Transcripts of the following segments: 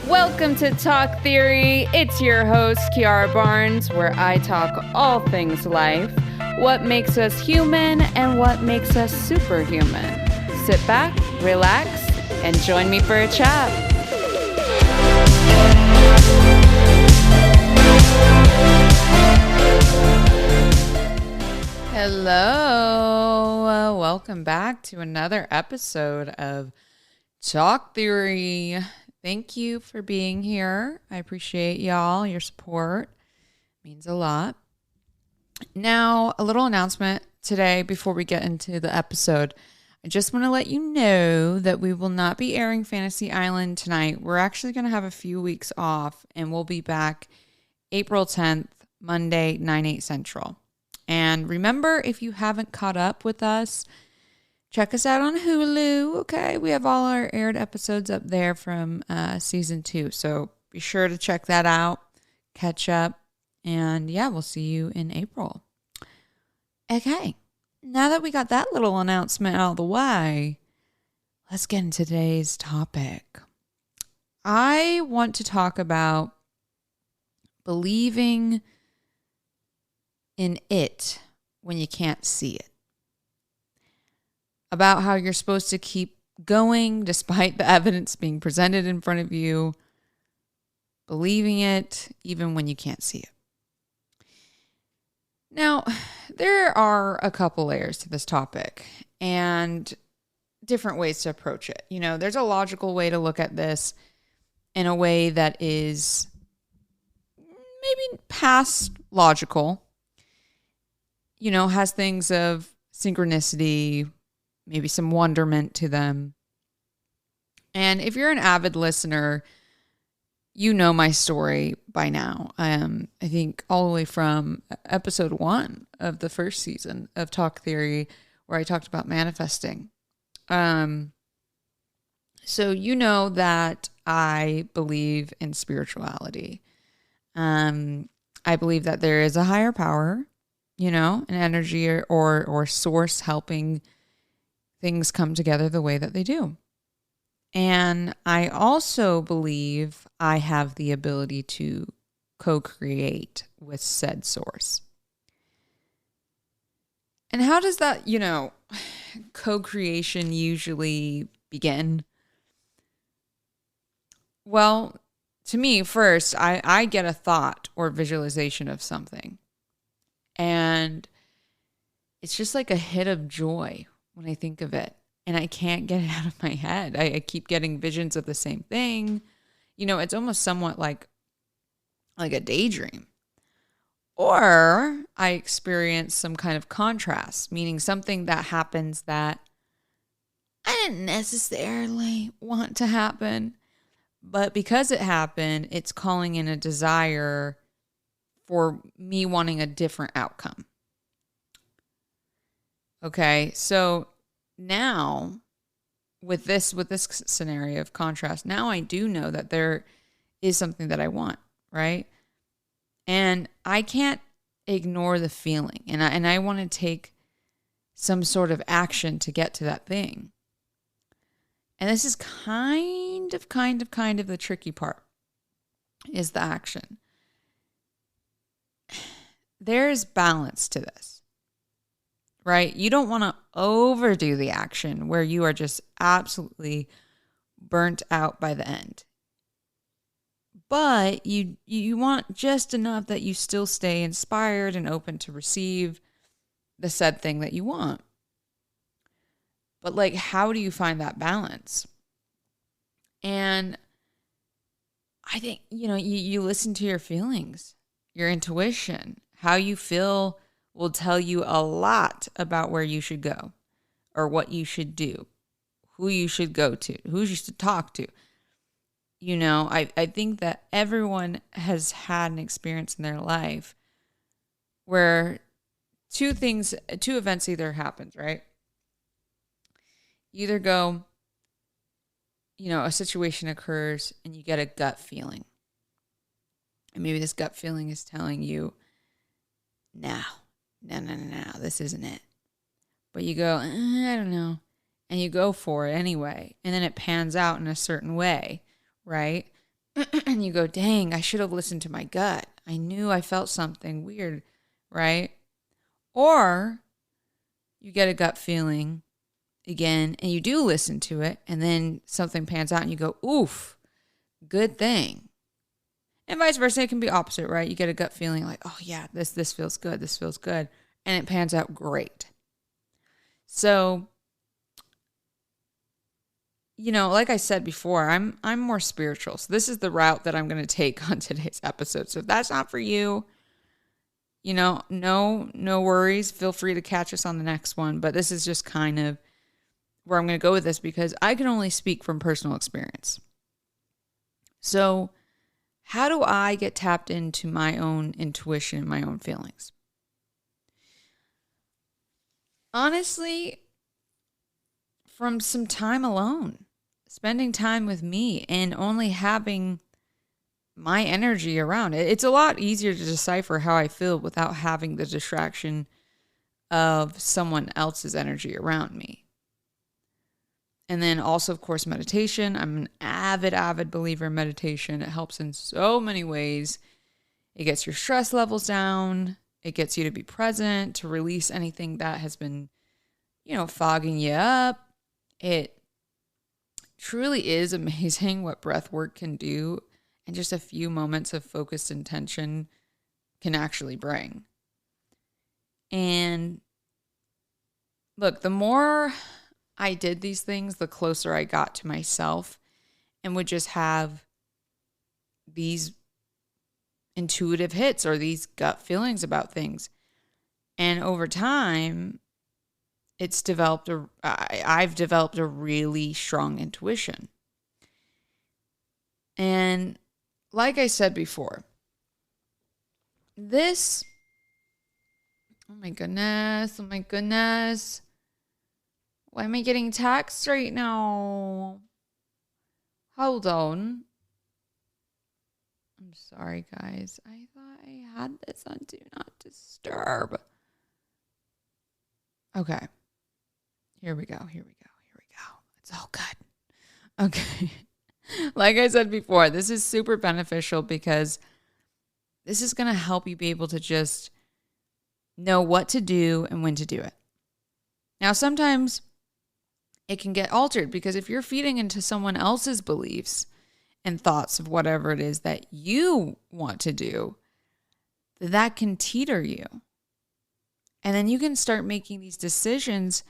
Welcome to Talk Theory. It's your host, Kiara Barnes, where I talk all things life, what makes us human, and what makes us superhuman. Sit back, relax, and join me for a chat. Hello. Welcome back to another episode of Talk Theory. Thank you for being here. I appreciate y'all. Your support means a lot. Now, a little announcement today before we get into the episode. I just want to let you know that we will not be airing Fantasy Island tonight. We're actually going to have a few weeks off, and we'll be back April 10th, Monday, 9/8 Central. And remember, if you haven't caught up with us, check us out on Hulu, okay? We have all our aired episodes up there from season 2. So be sure to check that out, catch up, and yeah, we'll see you in April. Okay, now that we got that little announcement out of the way, let's get into today's topic. I want to talk about believing in it when you can't see it. About how you're supposed to keep going despite the evidence being presented in front of you, believing it even when you can't see it. Now, there are a couple layers to this topic and different ways to approach it. You know, there's a logical way to look at this in a way that is maybe past logical, you know, has things of synchronicity, maybe some wonderment to them. And if you're an avid listener, you know my story by now. I think all the way from episode 1 of the first season of Talk Theory, where I talked about manifesting. So you know that I believe in spirituality. I believe that there is a higher power, you know, an energy or source helping things come together the way that they do. And I also believe I have the ability to co-create with said source. And how does that, you know, co-creation usually begin? Well, to me, first, I get a thought or visualization of something. And it's just like a hit of joy when I think of it, and I can't get it out of my head. I keep getting visions of the same thing. You know, it's almost somewhat like a daydream. Or I experience some kind of contrast, meaning something that happens that I didn't necessarily want to happen, but because it happened, it's calling in a desire for me wanting a different outcome. Okay, so now with this scenario of contrast, now I do know that there is something that I want, right? And I can't ignore the feeling, and I want to take some sort of action to get to that thing. And this is kind of the tricky part, is the action. There's balance to this, right? You don't want to overdo the action where you are just absolutely burnt out by the end. But you want just enough that you still stay inspired and open to receive the said thing that you want. But like, how do you find that balance? And I think, you know, you listen to your feelings, your intuition. How you feel will tell you a lot about where you should go or what you should do, who you should go to, who you should talk to. You know, I think that everyone has had an experience in their life where two events either happens, right? You either go, you know, a situation occurs and you get a gut feeling. And maybe this gut feeling is telling you, no, this isn't it. But you go, I don't know. And you go for it anyway. And then it pans out in a certain way, right? and you go, dang, I should have listened to my gut. I knew I felt something weird, right? Or you get a gut feeling again and you do listen to it, and then something pans out and you go, oof, good thing. And vice versa, it can be opposite, right? You get a gut feeling like, oh yeah, this feels good, this feels good, and it pans out great. So, like I said before, I'm more spiritual. So this is the route that I'm going to take on today's episode. So if that's not for you, no worries. Feel free to catch us on the next one. But this is just kind of where I'm going to go with this, because I can only speak from personal experience. So how do I get tapped into my own intuition, my own feelings? Honestly, from some time alone, spending time with me and only having my energy around it. It's a lot easier to decipher how I feel without having the distraction of someone else's energy around me. And then also, of course, meditation. I'm an avid believer in meditation. It helps in so many ways. It gets your stress levels down. It gets you to be present, to release anything that has been, fogging you up. It truly is amazing what breath work can do, and just a few moments of focused intention can actually bring. And look, the more I did these things, the closer I got to myself, and would just have these intuitive hits or these gut feelings about things. And over time, I've developed a really strong intuition. And like I said before, oh my goodness. Why am I getting texts right now? Hold on. I'm sorry, guys. I thought I had this on Do Not Disturb. Okay. Here we go. It's all good. Okay. Like I said before, this is super beneficial because this is going to help you be able to just know what to do and when to do it. Now, sometimes it can get altered, because if you're feeding into someone else's beliefs and thoughts of whatever it is that you want to do, that can teeter you. And then you can start making these decisions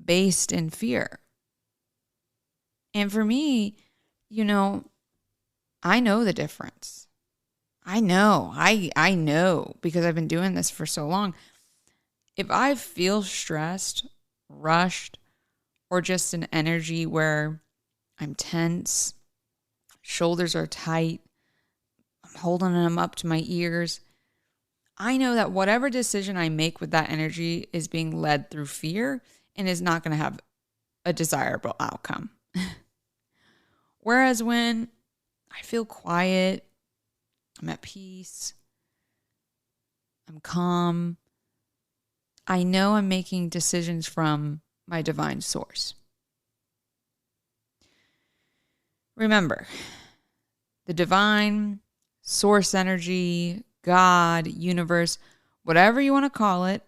based in fear. And for me, I know the difference. I know because I've been doing this for so long. If I feel stressed, rushed, or just an energy where I'm tense, shoulders are tight, I'm holding them up to my ears, I know that whatever decision I make with that energy is being led through fear and is not going to have a desirable outcome. Whereas when I feel quiet, I'm at peace, I'm calm, I know I'm making decisions from my divine source. Remember, the divine source energy, God, universe, whatever you want to call it,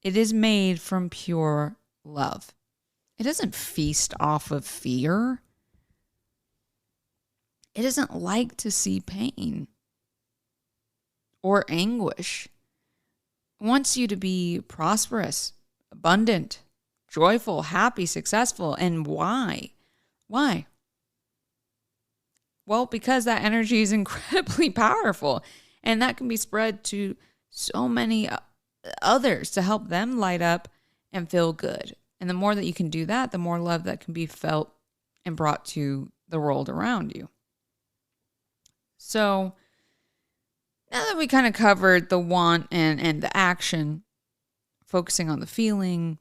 it is made from pure love. It doesn't feast off of fear. It doesn't like to see pain or anguish. It wants you to be prosperous, abundant, joyful, happy, successful. And why? Why? Well, because that energy is incredibly powerful, and that can be spread to so many others to help them light up and feel good. And the more that you can do that, the more love that can be felt and brought to the world around you. So now that we kind of covered the want and the action, focusing on the feeling,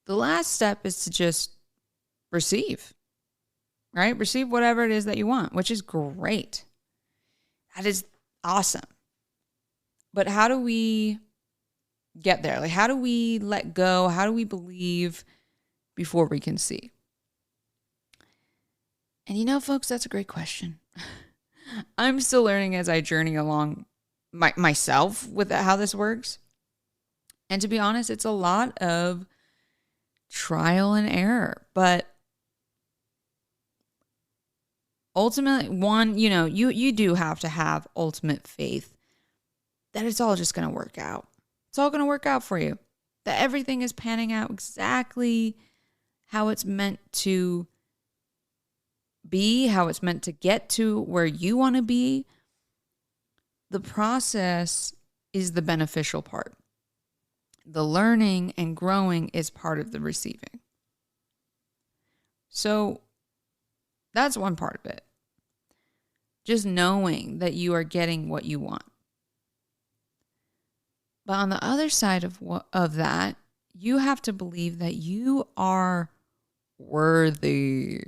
the last step is to just receive, right? Receive whatever it is that you want, which is great. That is awesome. But how do we get there? Like, how do we let go? How do we believe before we can see? And folks, that's a great question. I'm still learning as I journey along myself with how this works. And to be honest, it's a lot of trial and error. But ultimately, one, you do have to have ultimate faith that it's all just going to work out. It's all going to work out for you. That everything is panning out exactly how it's meant to be, how it's meant to get to where you want to be. The process is the beneficial part. The learning and growing is part of the receiving. So that's one part of it. Just knowing that you are getting what you want. But on the other side of that, you have to believe that you are worthy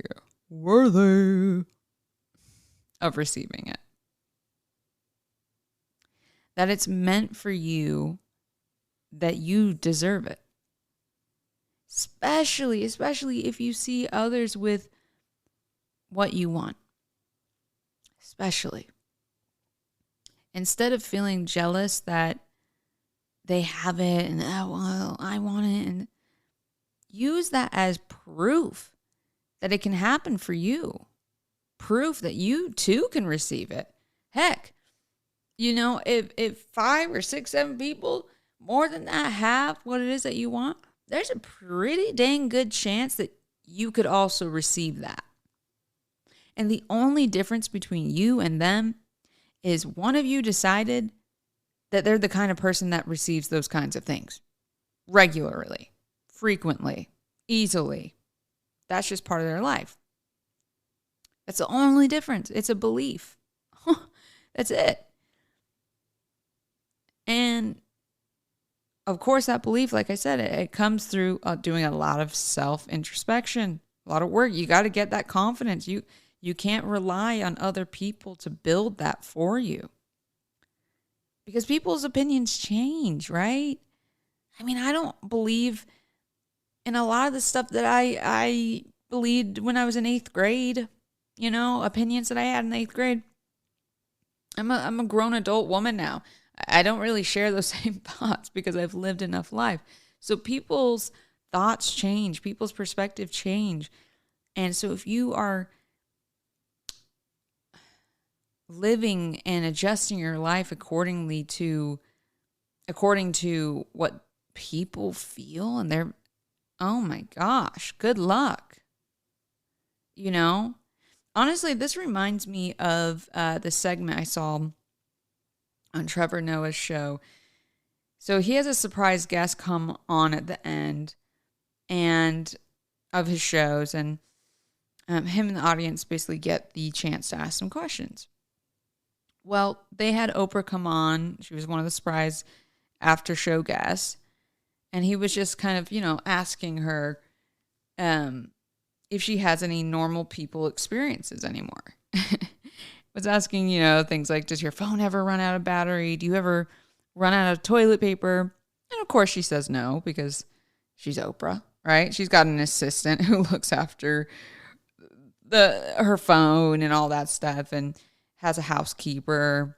of receiving it. That it's meant for you, that you deserve it. Especially if you see others with what you want. Especially. Instead of feeling jealous that they have it and, oh, well, I want it. And use that as proof that it can happen for you. Proof that you too can receive it. Heck, if 5 or 6, 7 people, more than that, have what it is that you want, there's a pretty dang good chance that you could also receive that. And the only difference between you and them is one of you decided that they're the kind of person that receives those kinds of things regularly, frequently, easily. That's just part of their life. That's the only difference. It's a belief. That's it. And of course, that belief, like I said, it comes through doing a lot of self-introspection, a lot of work. You got to get that confidence. You can't rely on other people to build that for you. Because people's opinions change, right? I mean, I don't believe in a lot of the stuff that I believed when I was in 8th grade. Opinions that I had in 8th grade. I'm a grown adult woman now. I don't really share those same thoughts because I've lived enough life. So people's thoughts change. People's perspective change. And so if you are living and adjusting your life according to what people feel, and they're, oh my gosh, good luck. Honestly, this reminds me of the segment I saw on Trevor Noah's show. So he has a surprise guest come on at the end and of his shows, and him and the audience basically get the chance to ask some questions. Well, they had Oprah come on. She was one of the surprise after show guests. And he was just kind of, asking her if she has any normal people experiences anymore. Was asking, things like, does your phone ever run out of battery? Do you ever run out of toilet paper? And of course she says no, because she's Oprah, right? She's got an assistant who looks after her phone and all that stuff, and has a housekeeper.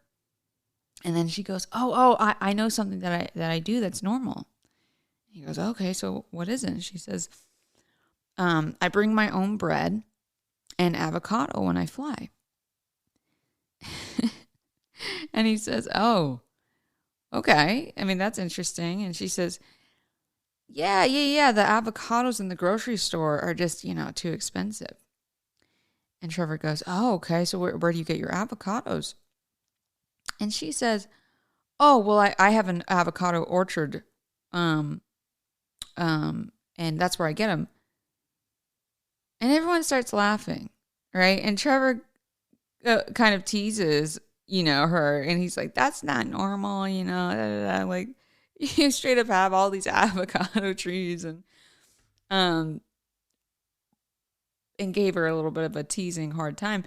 And then she goes, I know something that I do that's normal. He goes, okay, so what is it? And she says, I bring my own bread and avocado when I fly. And he says, oh, okay. I mean, that's interesting. And she says, yeah. The avocados in the grocery store are just, too expensive. And Trevor goes, oh, okay. So where do you get your avocados? And she says, oh, well, I have an avocado orchard. And that's where I get them. And everyone starts laughing, right? And Trevor kind of teases, her. And he's like, that's not normal, Like, you straight up have all these avocado trees. And gave her a little bit of a teasing hard time.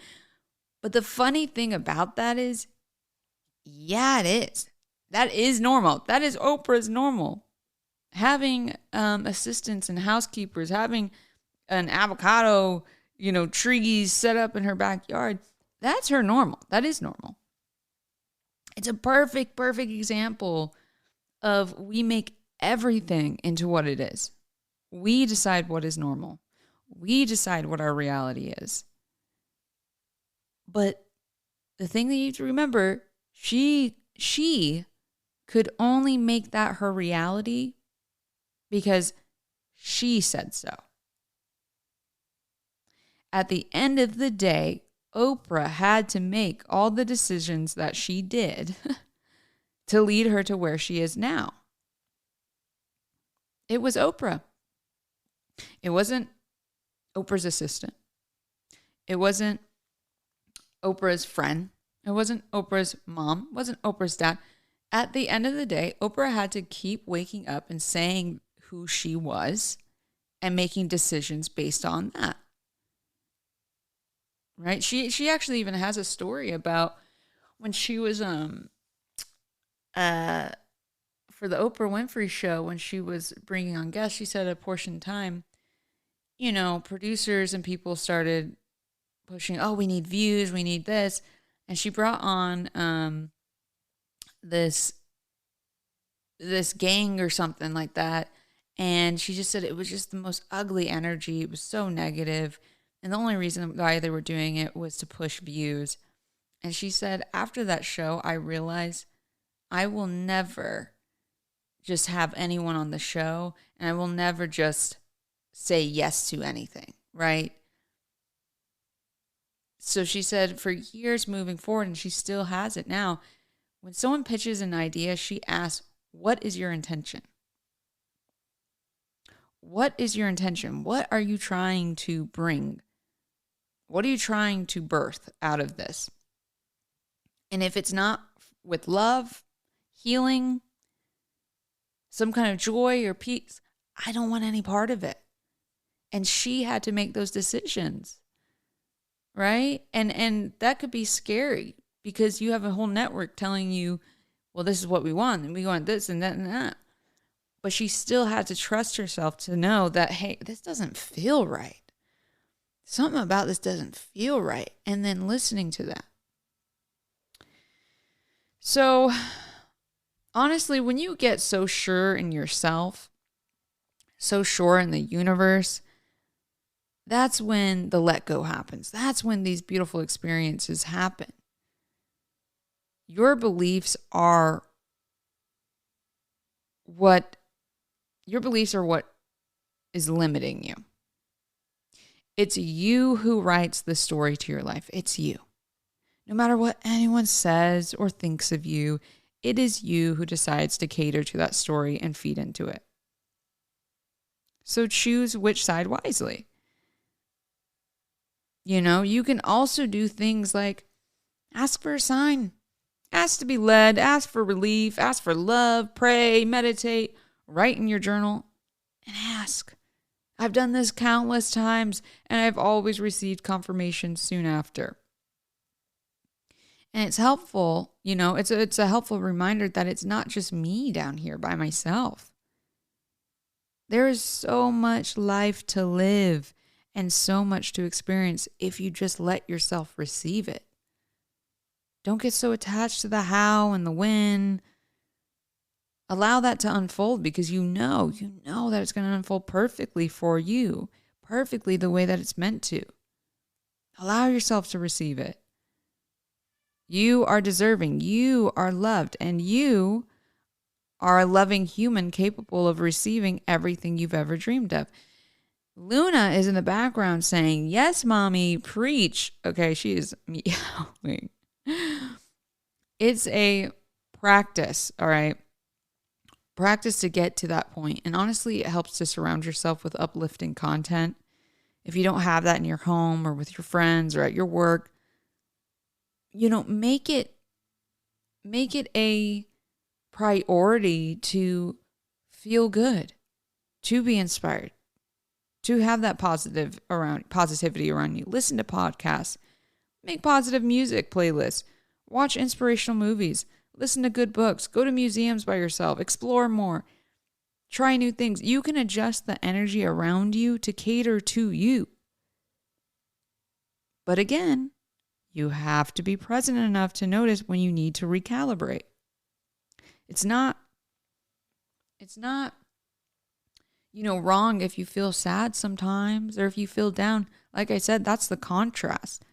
But the funny thing about that is, yeah, it is. That is normal. That is Oprah's normal. Having assistants and housekeepers, having an avocado, trees set up in her backyard That's her normal. That is normal. It's a perfect example of we make everything into what it is. We decide what is normal. We decide what our reality is. But the thing that you have to remember, she could only make that her reality because she said so. At the end of the day, Oprah had to make all the decisions that she did to lead her to where she is now. It was Oprah. It wasn't Oprah's assistant. It wasn't Oprah's friend. It wasn't Oprah's mom. It wasn't Oprah's dad. At the end of the day, Oprah had to keep waking up and saying who she was and making decisions based on that. Right? She actually even has a story about when she was for the Oprah Winfrey show, when she was bringing on guests, she said at a portion time, producers and people started pushing, oh, we need views, we need this. And she brought on this gang or something like that. And she just said it was just the most ugly energy. It was so negative. And the only reason why they were doing it was to push views. And she said, after that show, I realized I will never just have anyone on the show, and I will never just say yes to anything, right? So she said for years moving forward, and she still has it now, when someone pitches an idea, she asks, what is your intention? What is your intention? What are you trying to bring? What are you trying to birth out of this? And if it's not with love, healing, some kind of joy or peace, I don't want any part of it. And she had to make those decisions, right? And that could be scary because you have a whole network telling you, well, this is what we want, and we want this and that and that. But she still had to trust herself to know that, hey, this doesn't feel right. Something about this doesn't feel right. And then listening to that. So, honestly, when you get so sure in yourself, so sure in the universe, that's when the let go happens. That's when these beautiful experiences happen. Your beliefs are what is limiting you. It's you who writes the story to your life. It's you. No matter what anyone says or thinks of you, it is you who decides to cater to that story and feed into it. So choose which side wisely. You can also do things like ask for a sign, ask to be led, ask for relief, ask for love, pray, meditate, write in your journal, and ask. I've done this countless times, and I've always received confirmation soon after. And it's helpful, it's a helpful reminder that it's not just me down here by myself. There is so much life to live and so much to experience if you just let yourself receive it. Don't get so attached to the how and the when. Allow that to unfold because you know that it's going to unfold perfectly for you, perfectly the way that it's meant to. Allow yourself to receive it. You are deserving, you are loved, and you are a loving human capable of receiving everything you've ever dreamed of. Luna is in the background saying, yes, mommy, preach. Okay, she is meowing. It's a practice, all right? Practice to get to that point. And honestly, it helps to surround yourself with uplifting content. If you don't have that in your home or with your friends or at your work, make it a priority to feel good, to be inspired, to have that positivity around you. Listen to podcasts, make positive music playlists, watch inspirational movies, listen to good books, go to museums by yourself, explore more, try new things. You can adjust the energy around you to cater to you. But again, You have to be present enough to notice when you need to recalibrate. It's not, wrong if you feel sad sometimes or if you feel down. Like I said, that's the contrast.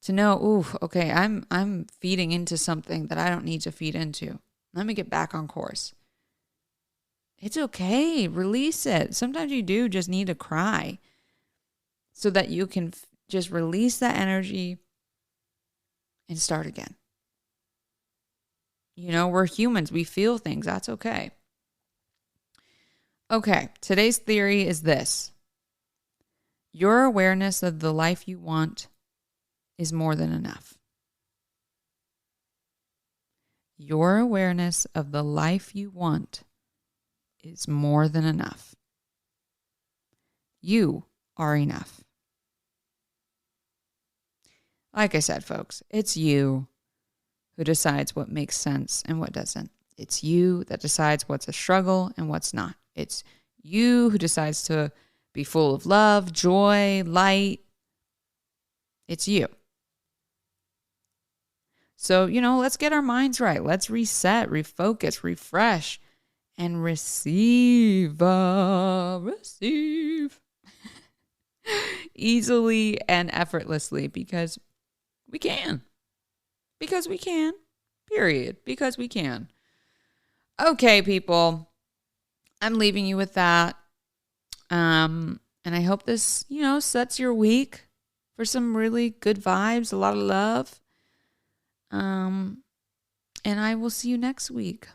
To know, ooh, okay, I'm feeding into something that I don't need to feed into. Let me get back on course. It's okay. Release it. Sometimes you do just need to cry so that you can just release that energy and start again. We're humans. We feel things. That's okay. Okay, today's theory is this. Your awareness of the life you want is more than enough. Your awareness of the life you want is more than enough. You are enough. Like I said, folks, it's you who decides what makes sense and what doesn't. It's you that decides what's a struggle and what's not. It's you who decides to be full of love, joy, light. It's you. So, let's get our minds right. Let's reset, refocus, refresh, and receive easily and effortlessly because we can. Because we can. Period. Because we can. Okay, people. I'm leaving you with that. And I hope this, sets your week for some really good vibes, a lot of love. And I will see you next week.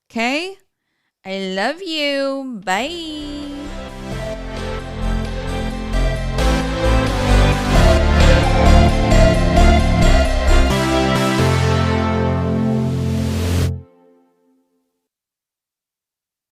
Okay? I love you. Bye.